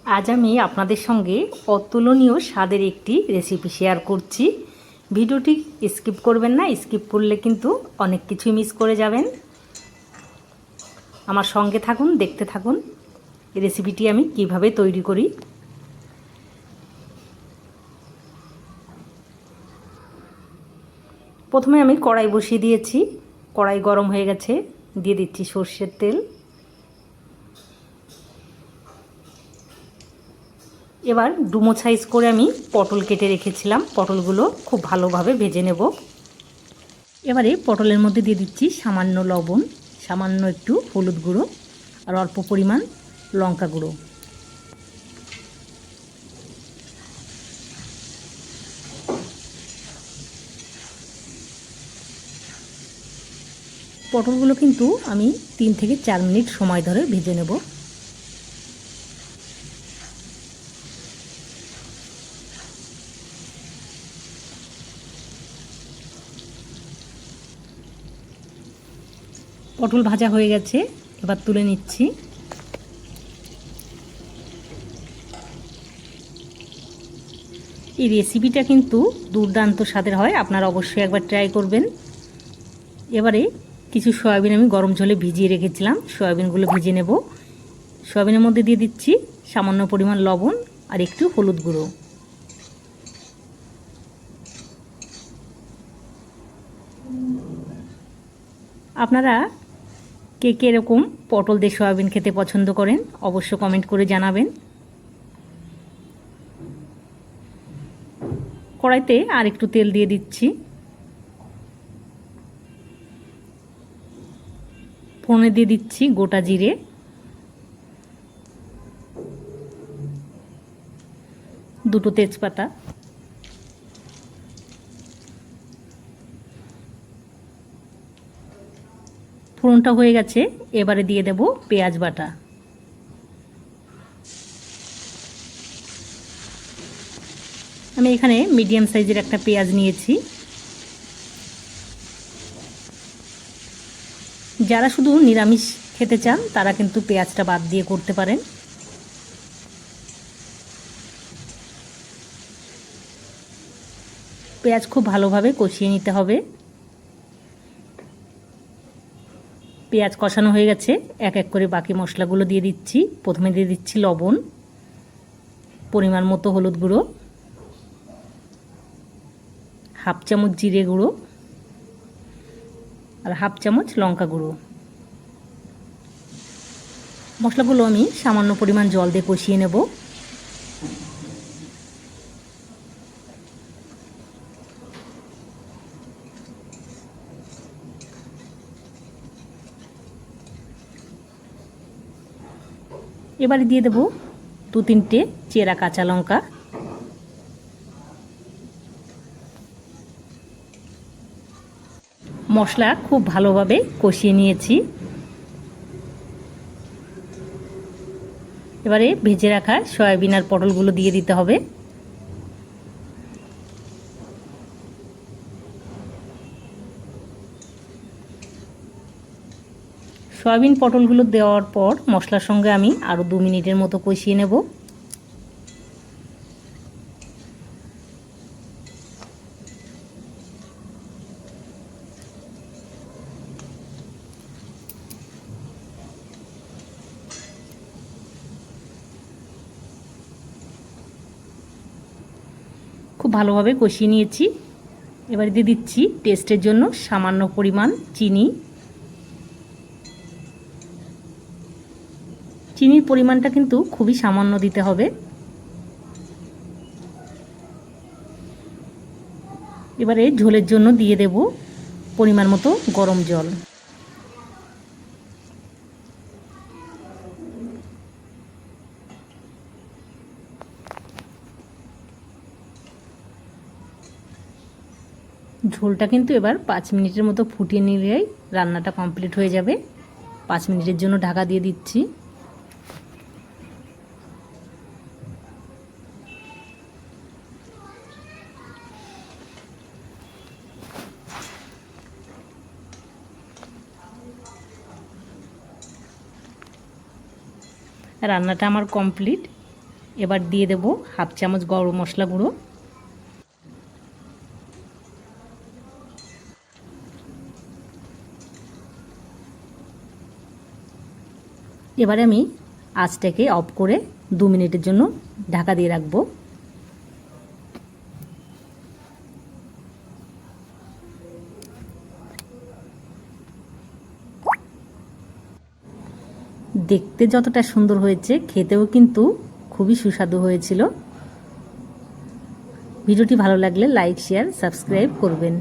আজ আমি আপনাদের সঙ্গে অতুলনীয় স্বাদের একটি রেসিপি শেয়ার করছি। ভিডিওটি স্কিপ করবেন না, স্কিপ করলে কিন্তু অনেক কিছুই মিস করে যাবেন। আমার সঙ্গে থাকুন, দেখতে থাকুন এই রেসিপিটি আমি কিভাবে তৈরি করি। প্রথমে আমি কড়াই বসিয়ে দিয়েছি, কড়াই গরম হয়ে গেছে, দিয়ে দিচ্ছি সর্ষের তেল। এবার ডুমো সাইজ করে আমি পটল কেটে রেখেছিলাম, পটলগুলো খুব ভালোভাবে ভেজে নেব। এবারে পটলের মধ্যে দিয়ে দিচ্ছি সামান্য লবণ, সামান্য একটু হলুদ গুঁড়ো আর অল্প পরিমাণ লঙ্কা গুঁড়ো। পটলগুলো কিন্তু আমি 3 থেকে 4 মিনিট সময় ধরে ভেজে নেব। পটল ভাজা হয়ে গেছে, এবার তুলে নিচ্ছি। এই রেসিপিটা কিন্তু দুর্দান্ত স্বাদের হয়, আপনারা অবশ্যই একবার ট্রাই করবেন। এবারে কিছু সয়াবিন আমি গরম জলে ভিজিয়ে রেখেছিলাম, সয়াবিনগুলো ভেজে নেব। সয়াবিনের মধ্যে দিয়ে দিচ্ছি সামান্য পরিমাণ লবণ আর একটু হলুদ গুঁড়ো। আপনারা কে কে এরকম পটল দিয়ে সয়াবিন খেতে পছন্দ করেন অবশ্য কমেন্ট করে জানাবেন। কড়াইতে আর একটু তেল দিয়ে দিচ্ছি। ফোড়নে দিয়ে দিচ্ছি গোটা জিরে, দুটো তেজপাতা, ফোড়নটা হয়ে গেছে, এবারে দিয়ে দেব পেঁয়াজ বাটা। আমি এখানে মিডিয়াম সাইজের একটা পেঁয়াজ নিয়েছি। যারা শুধু নিরামিষ খেতে চান তারা কিন্তু পেঁয়াজটা বাদ দিয়ে করতে পারেন। পেঁয়াজ খুব ভালোভাবে কষিয়ে নিতে হবে। পেঁয়াজ কষানো হয়ে গেছে, এক এক করে বাকি মশলাগুলো দিয়ে দিচ্ছি। প্রথমে দিয়ে দিচ্ছি লবণ, পরিমাণ মতো হলুদ গুঁড়ো, হাফ চামচ জিরে গুঁড়ো আর হাফ চামচ লঙ্কা গুঁড়ো। মশলাগুলো আমি সামান্য পরিমাণ জল দিয়ে কষিয়ে নেব। এবারে দিয়ে দেব 2-3টে চেরা কাঁচা লঙ্কা। মশলা খুব ভালোভাবে কষিয়ে নিয়েছি। এবারে ভেজে রাখা সয়াবিন আর পটলগুলো দিয়ে দিতে হবে। সয়াবিন পটলগুলো দেওয়ার পর মশলার সঙ্গে আমি আরও 2 মিনিটের মতো কষিয়ে নেব। খুব ভালোভাবে কষিয়ে নিয়েছি। এবার দিয়ে দিচ্ছি টেস্টের জন্য সামান্য পরিমাণ চিনি। চিনির পরিমাণটা কিন্তু খুবই সামান্য দিতে হবে। এবারে ঝোলের জন্য দিয়ে দেব পরিমাণ মতো গরম জল। ঝোলটা কিন্তু এবার 5 মিনিটের মতো ফুটিয়ে নিলেই রান্নাটা কমপ্লিট হয়ে যাবে। 5 মিনিটের জন্য ঢাকা দিয়ে দিচ্ছি। রান্নাটা আমার কমপ্লিট। এবার দিয়ে দেব হাফ চামচ গরম মশলা গুঁড়ো, এবারে আমি আঁচটাকে অফ করে 2 মিনিটের জন্য ঢাকা দিয়ে রাখবো। দেখতে যতটা সুন্দর হয়েছে খেতেও কিন্তু খুবই সুস্বাদু হয়েছিল। ভিডিওটি ভালো লাগলে লাইক, শেয়ার, সাবস্ক্রাইব করবেন।